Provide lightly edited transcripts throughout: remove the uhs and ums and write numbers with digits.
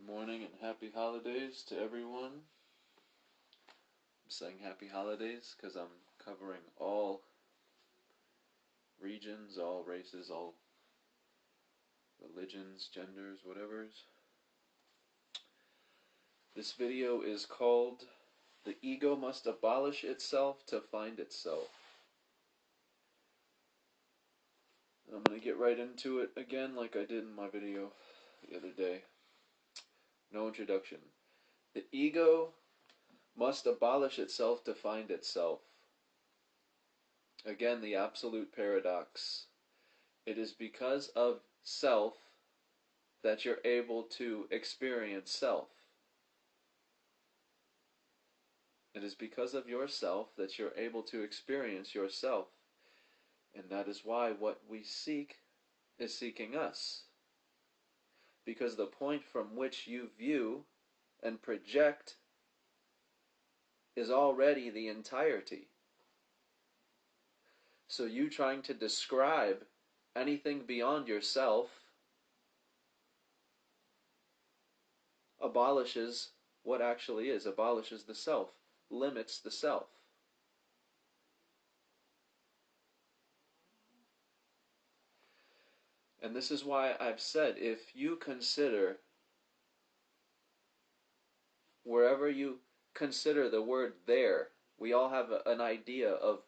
morning and happy holidays to everyone. I'm saying happy holidays because I'm covering all regions, all races, all religions, genders, whatevers. This video is called "The Ego Must Abolish Itself to Find Itself." I'm going to get right into it again like I did in my video the other day. No introduction. The ego must abolish itself to find itself. Again, the absolute paradox. It is because of self that you're able to experience self. It is because of yourself that you're able to experience yourself. And that is why what we seek is seeking us. Because the point from which you view and project is already the entirety. So you trying to describe anything beyond yourself abolishes what actually is, abolishes the self, limits the self. And this is why I've said, if you consider, wherever you consider the word there, we all have an idea of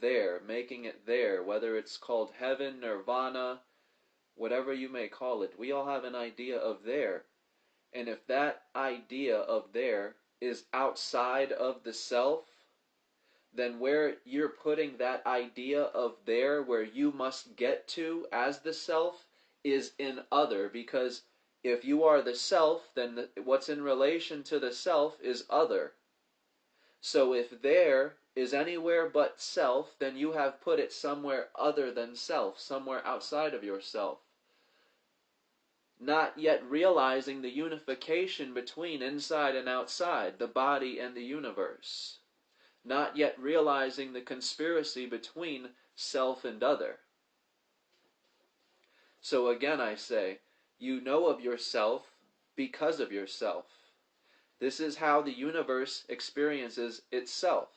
there, making it there, whether it's called heaven, nirvana, whatever you may call it, we all have an idea of there. And if that idea of there is outside of the self, then where you're putting that idea of there, where you must get to as the self, is in other. Because if you are the self, then what's in relation to the self is other. So if there is anywhere but self, then you have put it somewhere other than self, somewhere outside of yourself. Not yet realizing the unification between inside and outside, the body and the universe. Not yet realizing the conspiracy between self and other. So again I say, you know of yourself because of yourself. This is how the universe experiences itself.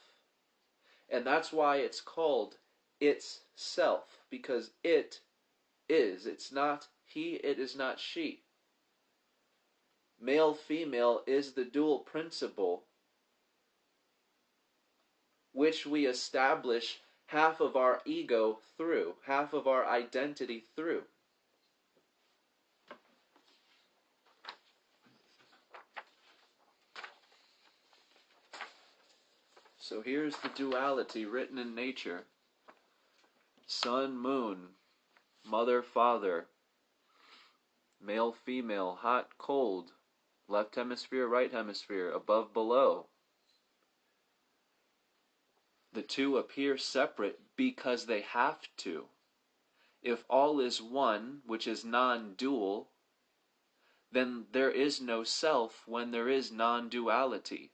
And that's why it's called its self, because it is. It's not he, it is not she. Male, female is the dual principle which we establish half of our ego through, half of our identity through. So here's the duality written in nature. Sun, moon, mother, father, male, female, hot, cold, left hemisphere, right hemisphere, above, below. The two appear separate because they have to. If all is one, which is non-dual, then there is no self when there is non-duality.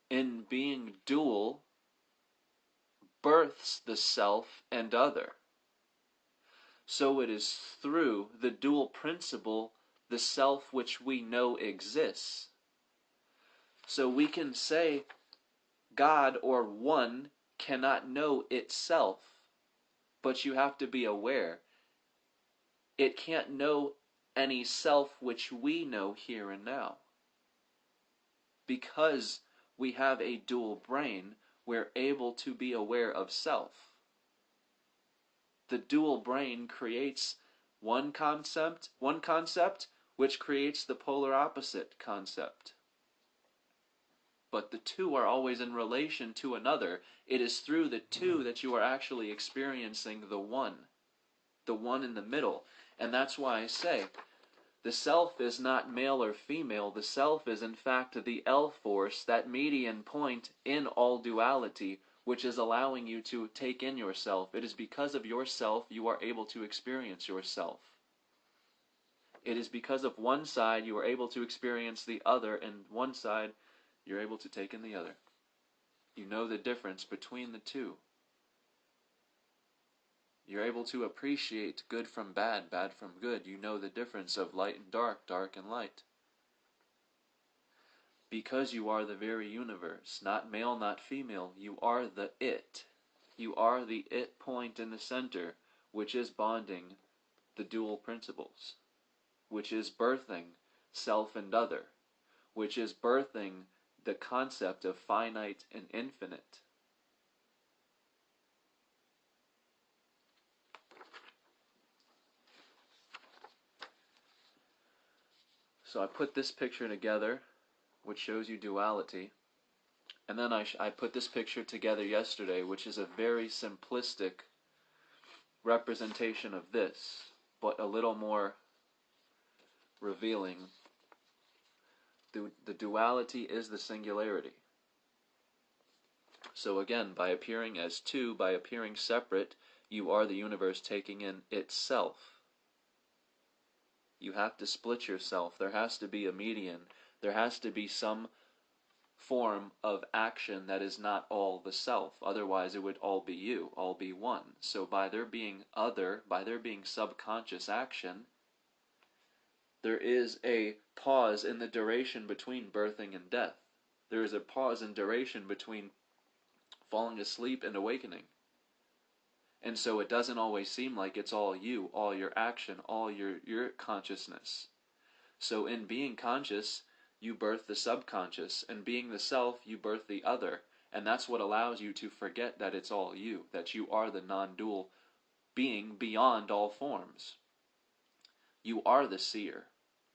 In being dual, births the self and other. So it is through the dual principle, the self which we know exists. So we can say God or one cannot know itself, but you have to be aware. It can't know any self which we know here and now. Because we have a dual brain, we're able to be aware of self. The dual brain creates one concept which creates the polar opposite concept. But the two are always in relation to another. It is through the two that you are actually experiencing the one in the middle. And that's why I say, the self is not male or female. The self is in fact the L force, that median point in all duality, which is allowing you to take in yourself. It is because of yourself you are able to experience yourself. It is because of one side you are able to experience the other, and one side you're able to take in the other. You know the difference between the two. You're able to appreciate good from bad, bad from good. You know the difference of light and dark, dark and light. Because you are the very universe, not male, not female. You are the it. You are the it point in the center, which is bonding the dual principles, which is birthing self and other, which is birthing the concept of finite and infinite. So I put this picture together, which shows you duality. And then I put this picture together yesterday, which is a very simplistic representation of this, but a little more revealing. The duality is the singularity. So again, by appearing as two, by appearing separate, you are the universe taking in itself. You have to split yourself. There has to be a median. There has to be some form of action that is not all the self. Otherwise, it would all be you, all be one. So by there being other, by there being subconscious action, there is a pause in the duration between birthing and death. There is a pause in duration between falling asleep and awakening. And so it doesn't always seem like it's all you, all your action, all your consciousness. So in being conscious, you birth the subconscious, and being the self, you birth the other. And that's what allows you to forget that it's all you, that you are the non-dual being beyond all forms. You are the seer,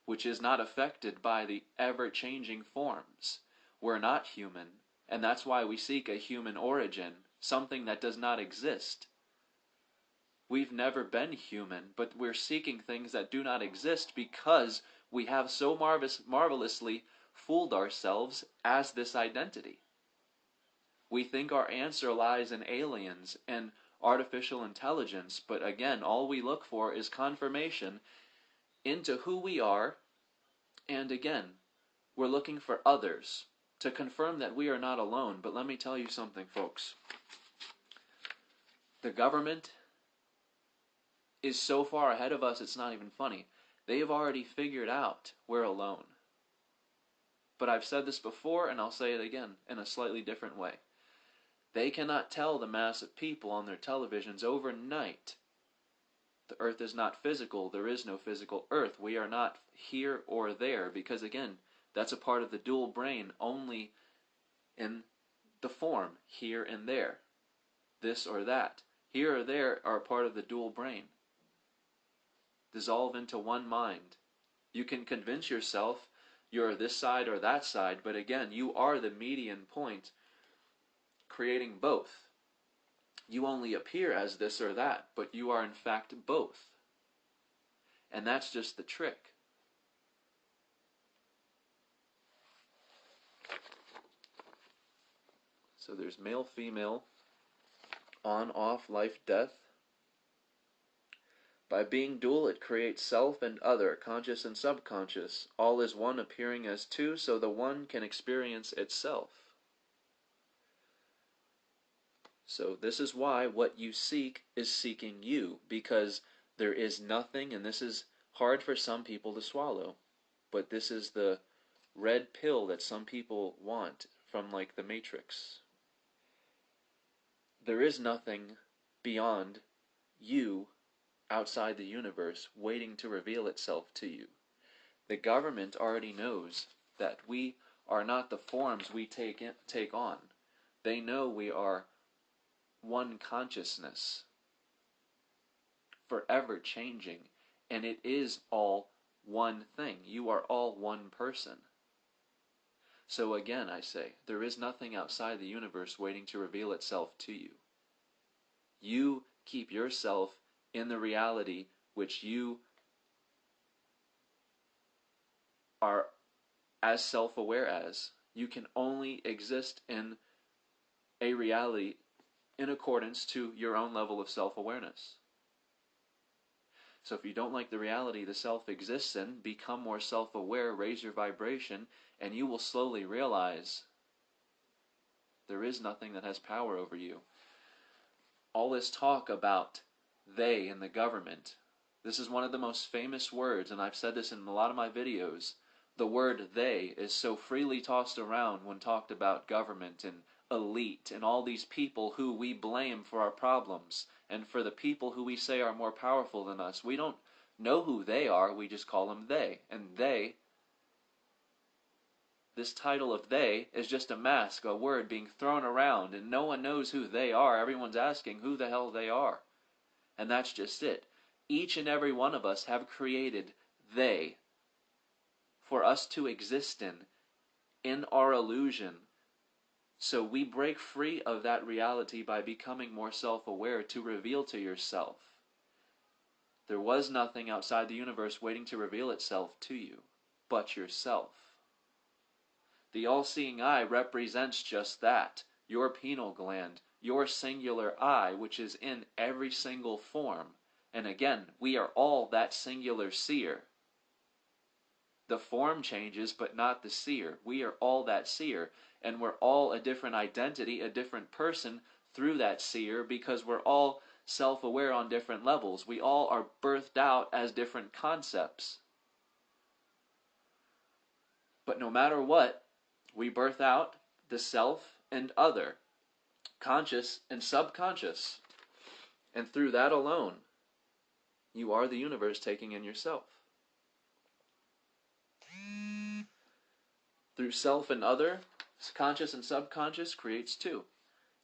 which is not affected by the ever-changing forms. We're not human, and that's why we seek a human origin, something that does not exist. We've never been human, but we're seeking things that do not exist because we have so marvelously fooled ourselves as this identity. We think our answer lies in aliens and artificial intelligence, but again, all we look for is confirmation into who we are, and again, we're looking for others to confirm that we are not alone. But let me tell you something, folks. The government is so far ahead of us, it's not even funny. They have already figured out we're alone. But I've said this before, and I'll say it again in a slightly different way. They cannot tell the mass of people on their televisions overnight the earth is not physical, there is no physical earth. We are not here or there, because again, that's a part of the dual brain only in the form here and there. This or that. Here or there are a part of the dual brain. Dissolve into one mind. You can convince yourself you're this side or that side, but again, you are the median point creating both. You only appear as this or that, but you are in fact both. And that's just the trick. So there's male, female, on, off, life, death. By being dual, it creates self and other, conscious and subconscious. All is one appearing as two, so the one can experience itself. So this is why what you seek is seeking you, because there is nothing, and this is hard for some people to swallow, but this is the red pill that some people want from like the Matrix. There is nothing beyond you outside the universe waiting to reveal itself to you. The government already knows that we are not the forms we take on. They know we are one consciousness, forever changing, and it is all one thing. You are all one person. So again, I say, there is nothing outside the universe waiting to reveal itself to you. You keep yourself in the reality which you are as self-aware as. You can only exist in a reality in accordance to your own level of self-awareness. So if you don't like the reality the self exists in, become more self-aware, raise your vibration, and you will slowly realize there is nothing that has power over you. All this talk about they and the government, this is one of the most famous words, and I've said this in a lot of my videos. the word they is so freely tossed around when talked about government and elite and all these people who we blame for our problems and for the people who we say are more powerful than us. We don't know who they are, we just call them they. And they, this title of they, is just a mask, a word being thrown around, and no one knows who they are. Everyone's asking who the hell they are. And that's just it. Each and every one of us have created they for us to exist in our illusion. So we break free of that reality by becoming more self-aware to reveal to yourself. There was nothing outside the universe waiting to reveal itself to you, but yourself. The all-seeing eye represents just that, your pineal gland, your singular eye, which is in every single form. And again, we are all that singular seer. The form changes, but not the seer. We are all that seer, and we're all a different identity, a different person through that seer, because we're all self-aware on different levels. We all are birthed out as different concepts. But no matter what, we birth out the self and other, conscious and subconscious. And through that alone, you are the universe taking in yourself. Through self and other, conscious and subconscious creates two.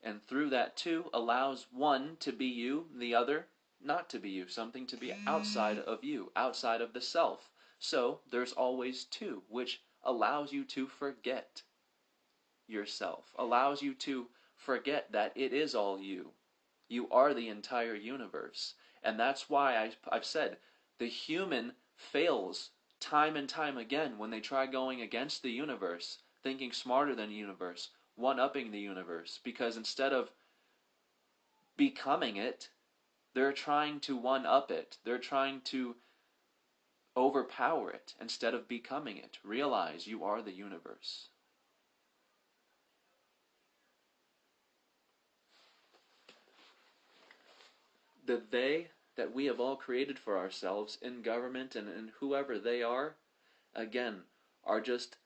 And through that two allows one to be you, the other not to be you, something to be outside of you, outside of the self. So there's always two, which allows you to forget yourself, allows you to forget that it is all you. You are the entire universe. And that's why I've said the human fails time and time again when they try going against the universe, thinking smarter than the universe, one-upping the universe, because instead of becoming it, they're trying to one-up it. They're trying to overpower it instead of becoming it. Realize you are the universe. The they that we have all created for ourselves in government and whoever they are, again, are just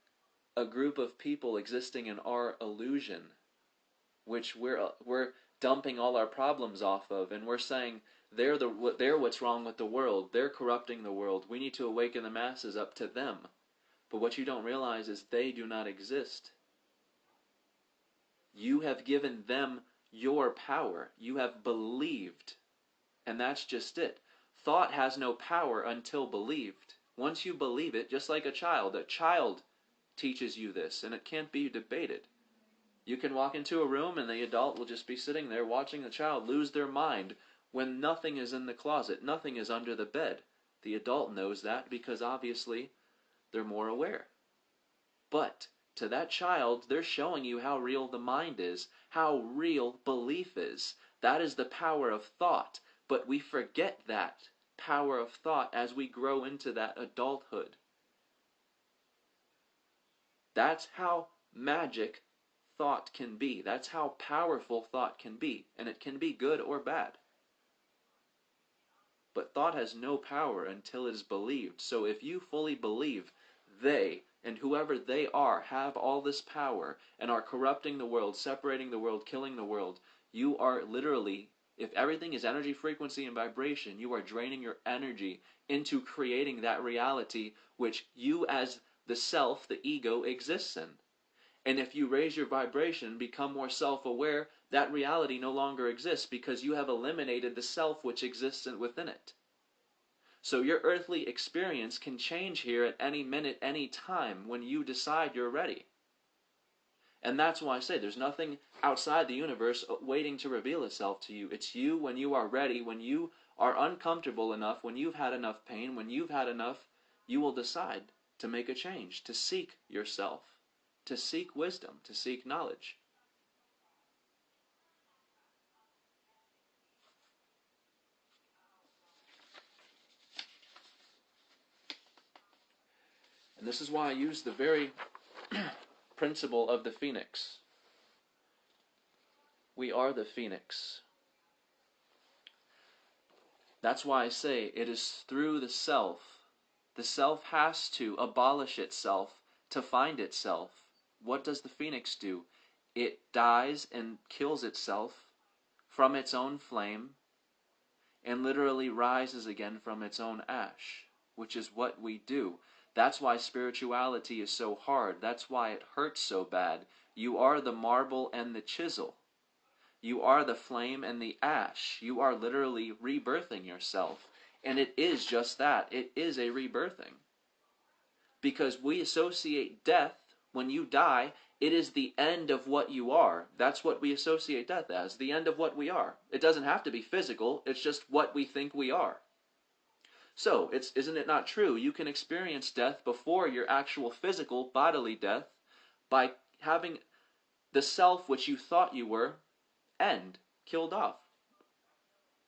a group of people existing in our illusion, which we're dumping all our problems off of, and we're saying they're what's wrong with the world, they're corrupting the world, we need to awaken the masses up to them. But what you don't realize is they do not exist. You have given them your power. You have believed. And that's just it. Thought has no power until believed. Once you believe it, just like a child teaches you this, and it can't be debated. You can walk into a room and the adult will just be sitting there watching the child lose their mind when nothing is in the closet, nothing is under the bed. The adult knows that because obviously they're more aware. But to that child, they're showing you how real the mind is, how real belief is. That is the power of thought. But we forget that power of thought as we grow into that adulthood. That's how magic thought can be. That's how powerful thought can be. And it can be good or bad. But thought has no power until it is believed. So if you fully believe they and whoever they are have all this power and are corrupting the world, separating the world, killing the world, you are literally, if everything is energy, frequency, and vibration, you are draining your energy into creating that reality which you as the self, the ego, exists in. And if you raise your vibration, become more self-aware, that reality no longer exists because you have eliminated the self which exists within it. So your earthly experience can change here at any minute, any time when you decide you're ready. And that's why I say there's nothing outside the universe waiting to reveal itself to you. It's you when you are ready, when you are uncomfortable enough, when you've had enough pain, when you've had enough, you will decide to make a change, to seek yourself, to seek wisdom, to seek knowledge. And this is why I use the very principle of the phoenix. We are the phoenix. That's why I say it is through the self The self has to abolish itself to find itself. What does the phoenix do? It dies and kills itself from its own flame and literally rises again from its own ash, which is what we do. That's why spirituality is so hard. That's why it hurts so bad. You are the marble and the chisel. You are the flame and the ash. You are literally rebirthing yourself. And it is just that. It is a rebirthing. Because we associate death, when you die, it is the end of what you are. That's what we associate death as, the end of what we are. It doesn't have to be physical, it's just what we think we are. So, isn't it not true? You can experience death before your actual physical bodily death by having the self which you thought you were end, killed off.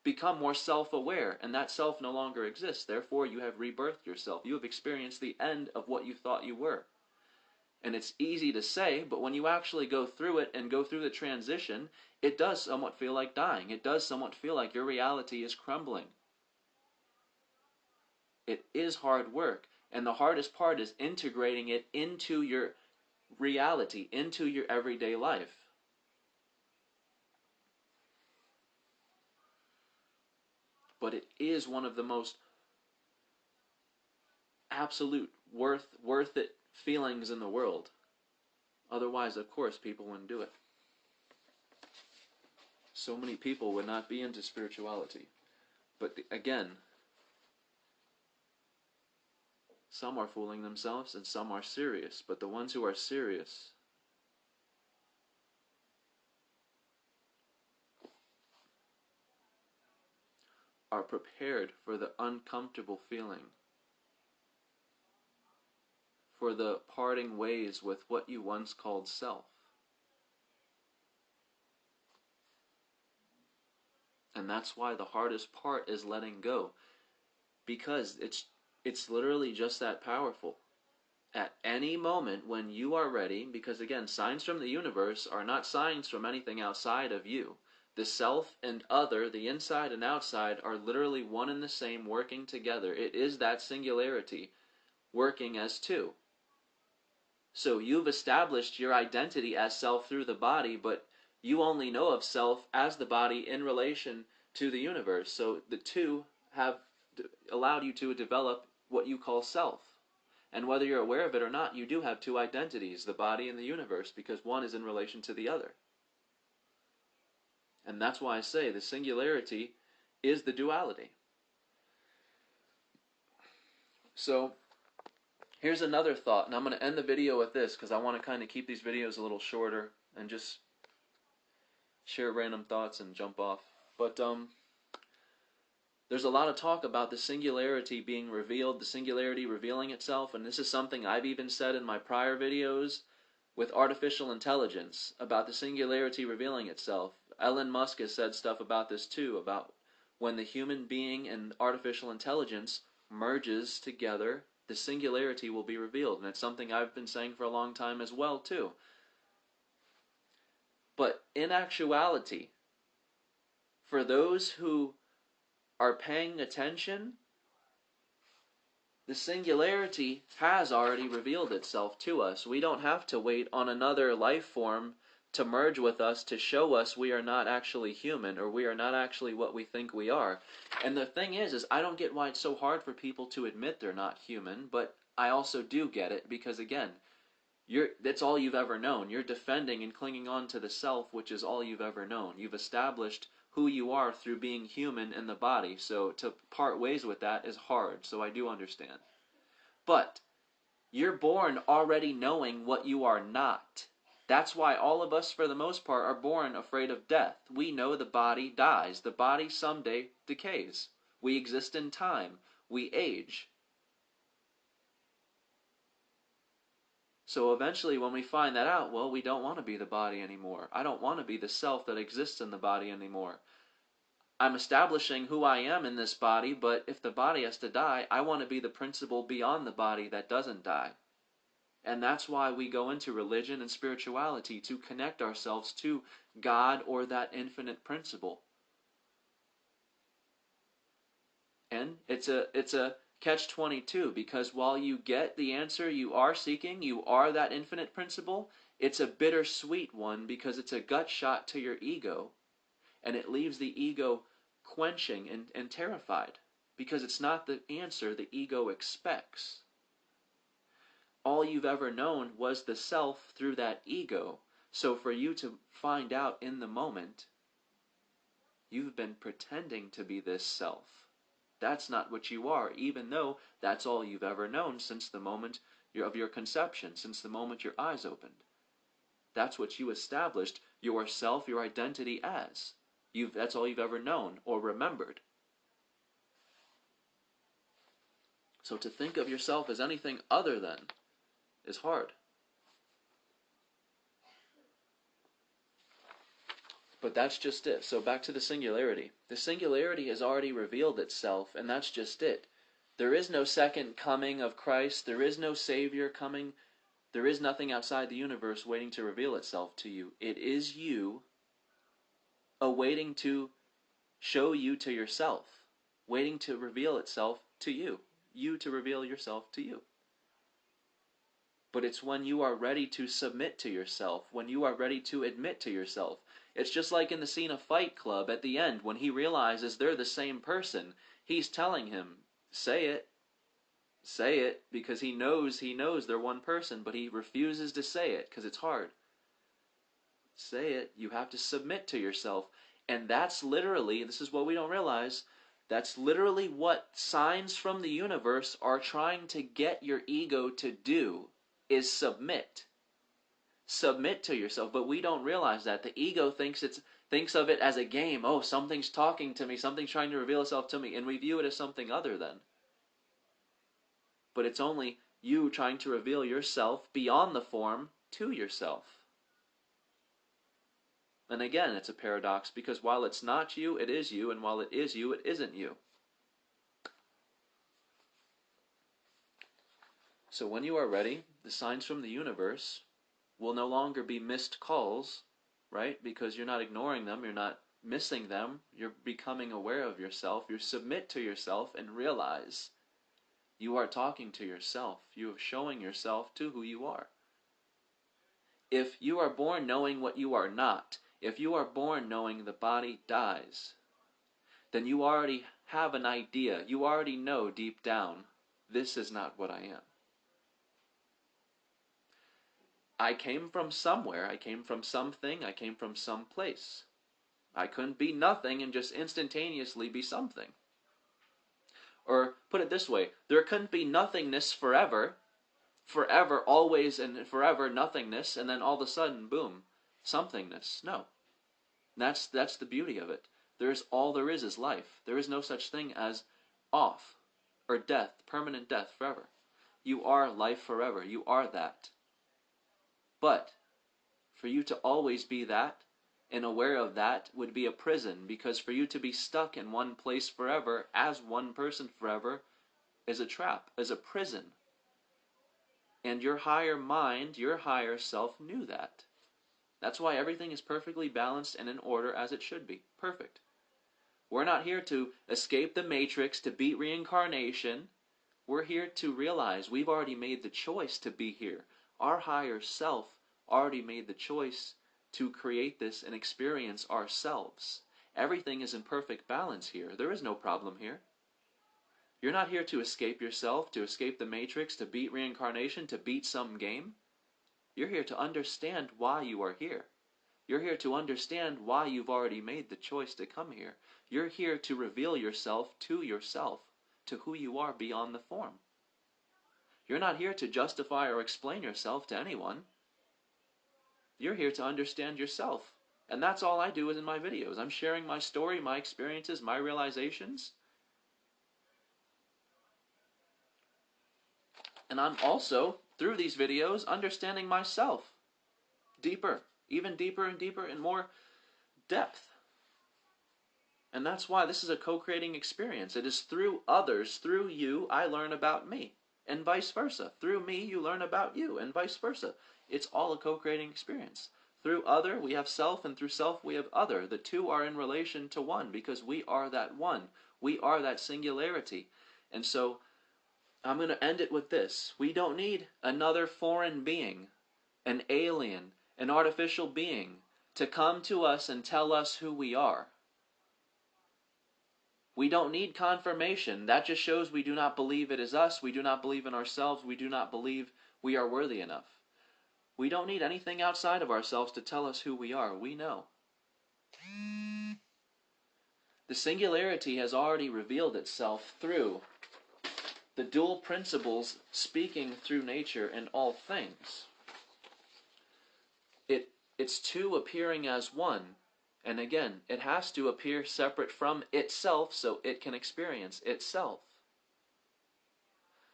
Become more self-aware, and that self no longer exists. Therefore, you have rebirthed yourself. You have experienced the end of what you thought you were. And it's easy to say, but when you actually go through it and go through the transition, it does somewhat feel like dying. It does somewhat feel like your reality is crumbling. It is hard work, and the hardest part is integrating it into your reality, into your everyday life. But it is one of the most absolute worth it feelings in the world. Otherwise, of course, people wouldn't do it. So many people would not be into spirituality. But again, some are fooling themselves and some are serious. But the ones who are serious are prepared for the uncomfortable feeling, for the parting ways with what you once called self. And that's why the hardest part is letting go, because it's literally just that powerful. At any moment when you are ready, because again, signs from the universe are not signs from anything outside of you. The self and other, the inside and outside, are literally one and the same, working together. It is that singularity working as two. So you've established your identity as self through the body, but you only know of self as the body in relation to the universe. So the two have allowed you to develop what you call self. And whether you're aware of it or not, you do have two identities, the body and the universe, because one is in relation to the other. And that's why I say the singularity is the duality. So here's another thought, and I'm going to end the video with this because I want to kind of keep these videos a little shorter and just share random thoughts and jump off. But there's a lot of talk about the singularity being revealed, the singularity revealing itself, and this is something I've even said in my prior videos with artificial intelligence about the singularity revealing itself. Elon Musk has said stuff about this too, about when the human being and artificial intelligence merges together, the singularity will be revealed. And it's something I've been saying for a long time as well too. But in actuality, for those who are paying attention, the singularity has already revealed itself to us. We don't have to wait on another life form to merge with us to show us we are not actually human, or we are not actually what we think we are. And the thing is I don't get why it's so hard for people to admit they're not human, but I also do get it, because again, that's all you've ever known. You're defending and clinging on to the self, which is all you've ever known. You've established who you are through being human in the body, so to part ways with that is hard, so I do understand. But you're born already knowing what you are not. That's why all of us, for the most part, are born afraid of death. We know the body dies. The body someday decays. We exist in time. We age. So eventually when we find that out, well, we don't want to be the body anymore. I don't want to be the self that exists in the body anymore. I'm establishing who I am in this body, but if the body has to die, I want to be the principle beyond the body that doesn't die. And that's why we go into religion and spirituality, to connect ourselves to God or that infinite principle. And it's a catch-22, because while you get the answer you are seeking, you are that infinite principle, it's a bittersweet one because it's a gut shot to your ego, and it leaves the ego quenching and terrified because it's not the answer the ego expects. All you've ever known was the self through that ego. So for you to find out in the moment, you've been pretending to be this self. That's not what you are, even though that's all you've ever known since the moment of your conception, since the moment your eyes opened. That's what you established yourself, your identity as. That's all you've ever known or remembered. So to think of yourself as anything other than is hard. But that's just it. So back to the singularity. The singularity has already revealed itself, and that's just it. There is no second coming of Christ. There is no Savior coming. There is nothing outside the universe waiting to reveal itself to you. It is you awaiting to show you to yourself, waiting to reveal itself to you. You to reveal yourself to you. But it's when you are ready to submit to yourself, when you are ready to admit to yourself. It's just like in the scene of Fight Club at the end, when he realizes they're the same person. He's telling him, say it, because he knows they're one person, but he refuses to say it because it's hard. Say it. You have to submit to yourself. And that's literally, this is what we don't realize, that's literally what signs from the universe are trying to get your ego to do, is submit. Submit to yourself, but we don't realize that. The ego thinks of it as a game. Oh, something's talking to me, something's trying to reveal itself to me, and we view it as something other than. But it's only you trying to reveal yourself beyond the form to yourself. And again, it's a paradox, because while it's not you, it is you, and while it is you, it isn't you. So when you are ready, the signs from the universe will no longer be missed calls, right? Because you're not ignoring them, you're not missing them, you're becoming aware of yourself, you submit to yourself and realize you are talking to yourself, you are showing yourself to who you are. If you are born knowing what you are not, if you are born knowing the body dies, then you already have an idea, you already know deep down, this is not what I am. I came from somewhere, I came from something, I came from some place. I couldn't be nothing and just instantaneously be something. Or put it this way, there couldn't be nothingness forever, always and forever nothingness, and then all of a sudden, boom, somethingness. No. That's the beauty of it. All there is life. There is no such thing as off, or death, permanent death forever. You are life forever. You are that. But for you to always be that and aware of that would be a prison, because for you to be stuck in one place forever as one person forever is a trap, is a prison. And your higher mind, your higher self knew that. That's why everything is perfectly balanced and in order as it should be. Perfect. We're not here to escape the matrix, to beat reincarnation. We're here to realize we've already made the choice to be here. Our higher self already made the choice to create this and experience ourselves. Everything is in perfect balance here. There is no problem here. You're not here to escape yourself, to escape the matrix, to beat reincarnation, to beat some game. You're here to understand why you are here. You're here to understand why you've already made the choice to come here. You're here to reveal yourself, to who you are beyond the form. You're not here to justify or explain yourself to anyone. You're here to understand yourself. And that's all I do in my videos. I'm sharing my story, my experiences, my realizations. And I'm also, through these videos, understanding myself deeper, even deeper and deeper in more depth. And that's why this is a co-creating experience. It is through others, through you, I learn about me, and vice versa. Through me, you learn about you, and vice versa. It's all a co-creating experience. Through other, we have self, and through self, we have other. The two are in relation to one, because we are that one. We are that singularity. And so, I'm going to end it with this. We don't need another foreign being, an alien, an artificial being, to come to us and tell us who we are. We don't need confirmation. That just shows we do not believe it is us. We do not believe in ourselves. We do not believe we are worthy enough. We don't need anything outside of ourselves to tell us who we are. We know. The singularity has already revealed itself through the dual principles speaking through nature and all things. It's two appearing as one. And again, it has to appear separate from itself so it can experience itself.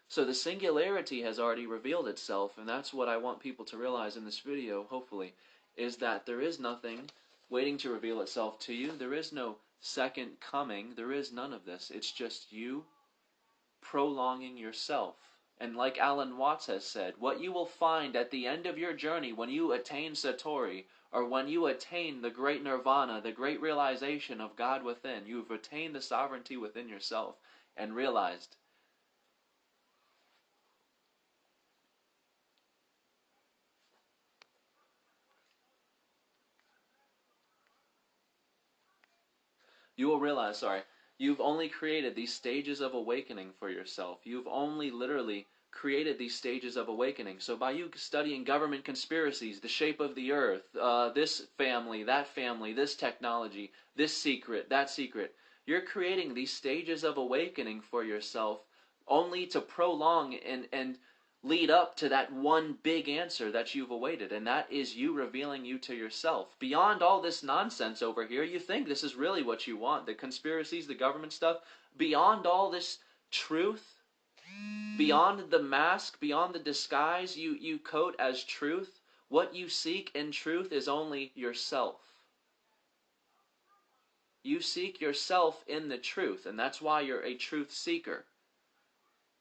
So the singularity has already revealed itself, and that's what I want people to realize in this video, hopefully, is that there is nothing waiting to reveal itself to you. There is no second coming. There is none of this. It's just you prolonging yourself. And like Alan Watts has said, what you will find at the end of your journey when you attain Satori, or when you attain the great nirvana, the great realization of God within, you've attained the sovereignty within yourself and realized you've only created these stages of awakening for yourself. You've only literally created these stages of awakening. So by you studying government conspiracies, the shape of the earth, this family, this technology, this secret, that secret, you're creating these stages of awakening for yourself only to prolong and lead up to that one big answer that you've awaited, and that is you revealing you to yourself. Beyond all this nonsense over here, you think this is really what you want, the conspiracies, the government stuff, beyond all this truth, beyond the mask, beyond the disguise you coat as truth, what you seek in truth is only yourself. You seek yourself in the truth, and that's why you're a truth seeker.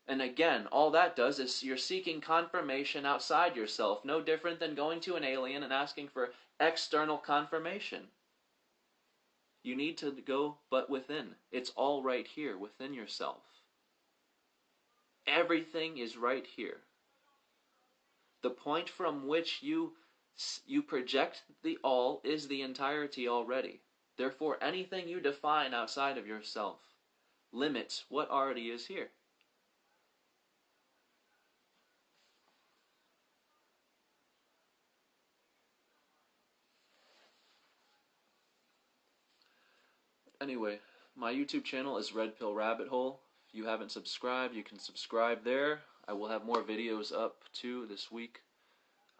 And again, all that does is you're seeking confirmation outside yourself, no different than going to an alien and asking for external confirmation. You need to go but within. It's all right here, within yourself. Everything is right here. The point from which you project the all is the entirety already. Therefore, anything you define outside of yourself limits what already is here. Anyway, my YouTube channel is Red Pill Rabbit Hole. If you haven't subscribed, you can subscribe there. I will have more videos up too this week.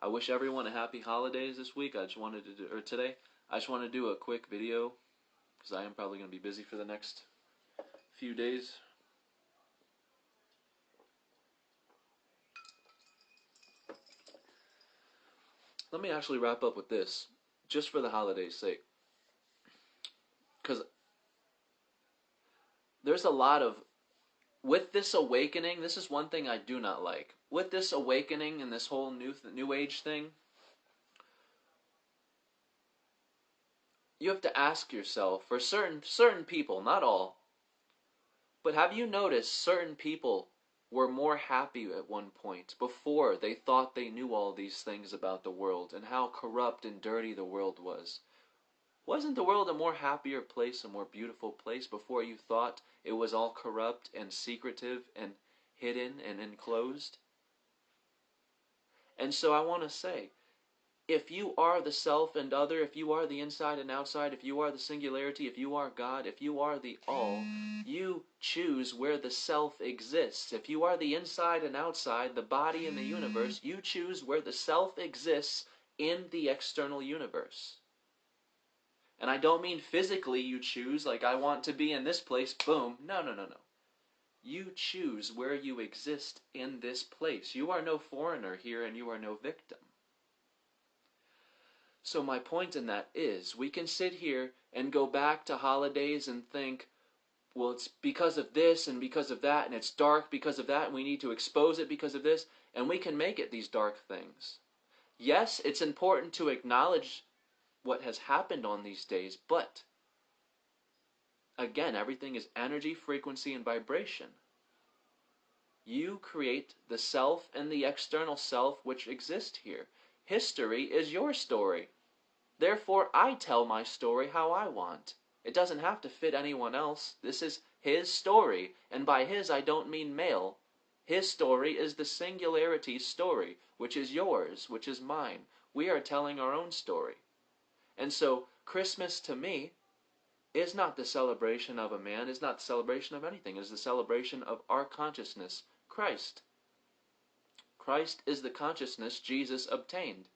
I wish everyone a happy holidays this week. Today. I just want to do a quick video because I am probably going to be busy for the next few days. Let me actually wrap up with this, just for the holidays' sake. Because there's a lot of, with this awakening, this is one thing I do not like. With this awakening and this whole new age thing, you have to ask yourself, for certain people, not all, but have you noticed certain people were more happy at one point before they thought they knew all these things about the world and how corrupt and dirty the world was? Wasn't the world a more happier place, a more beautiful place before you thought it was all corrupt and secretive and hidden and enclosed? And so I want to say, if you are the self and other, if you are the inside and outside, if you are the singularity, if you are God, if you are the all, you choose where the self exists. If you are the inside and outside, the body and the universe, you choose where the self exists in the external universe. And I don't mean physically you choose, like I want to be in this place, boom. No. You choose where you exist in this place. You are no foreigner here and you are no victim. So my point in that is, we can sit here and go back to holidays and think, well, it's because of this and because of that, and it's dark because of that, and we need to expose it because of this, and we can make it these dark things. Yes, it's important to acknowledge what has happened on these days, but again, everything is energy, frequency, and vibration. You create the self and the external self which exist here. History is your story. Therefore, I tell my story how I want. It doesn't have to fit anyone else. This is his story, and by his I don't mean male. His story is the singularity story, which is yours, which is mine. We are telling our own story. And so, Christmas to me is not the celebration of a man, is not the celebration of anything. It is the celebration of our consciousness, Christ. Christ is the consciousness Jesus obtained.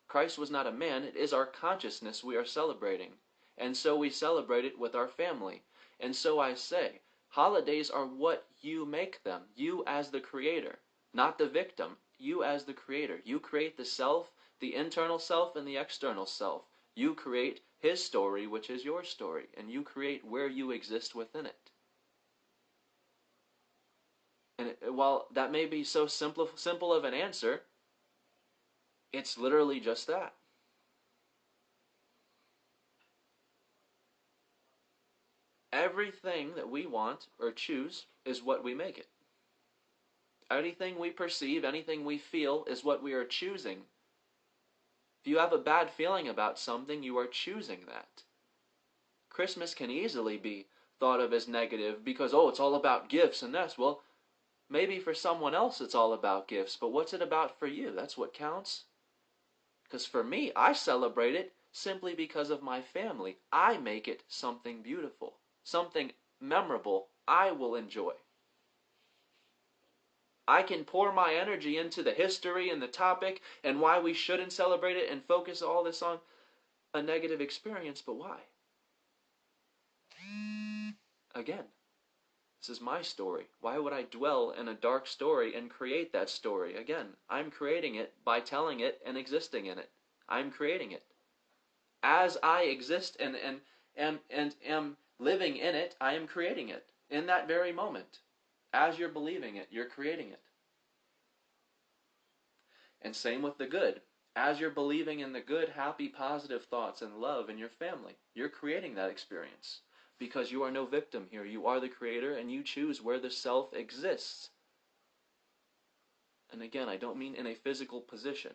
Christ was not a man, it is our consciousness we are celebrating. And so we celebrate it with our family. And so I say, holidays are what you make them, you as the creator, not the victim, you as the creator. You create the self, the internal self, and the external self. You create his story, which is your story, and you create where you exist within it. And while that may be so simple of an answer, it's literally just that. Everything that we want or choose is what we make it. Anything we perceive, anything we feel is what we are choosing. If you have a bad feeling about something, you are choosing that. Christmas can easily be thought of as negative because, oh, it's all about gifts and this. Well, maybe for someone else it's all about gifts, but what's it about for you? That's what counts. Because for me, I celebrate it simply because of my family. I make it something beautiful, something memorable I will enjoy. I can pour my energy into the history and the topic and why we shouldn't celebrate it and focus all this on a negative experience, but why? Again, this is my story. Why would I dwell in a dark story and create that story? Again, I'm creating it by telling it and existing in it. I'm creating it. As I exist and am living in it, I am creating it. In that very moment. As you're believing it, you're creating it. And same with the good. As you're believing in the good, happy, positive thoughts and love in your family, you're creating that experience. Because you are no victim here. You are the creator and you choose where the self exists. And again, I don't mean in a physical position.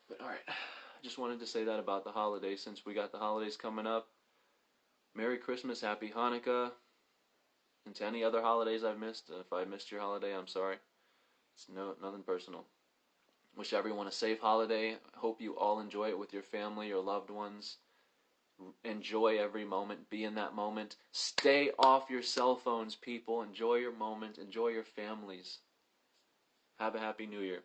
But alright, I just wanted to say that about the holidays since we got the holidays coming up. Merry Christmas, Happy Hanukkah, and to any other holidays I've missed. If I missed your holiday, I'm sorry. It's nothing personal. Wish everyone a safe holiday. Hope you all enjoy it with your family, your loved ones. Enjoy every moment. Be in that moment. Stay off your cell phones, people. Enjoy your moment. Enjoy your families. Have a happy new year.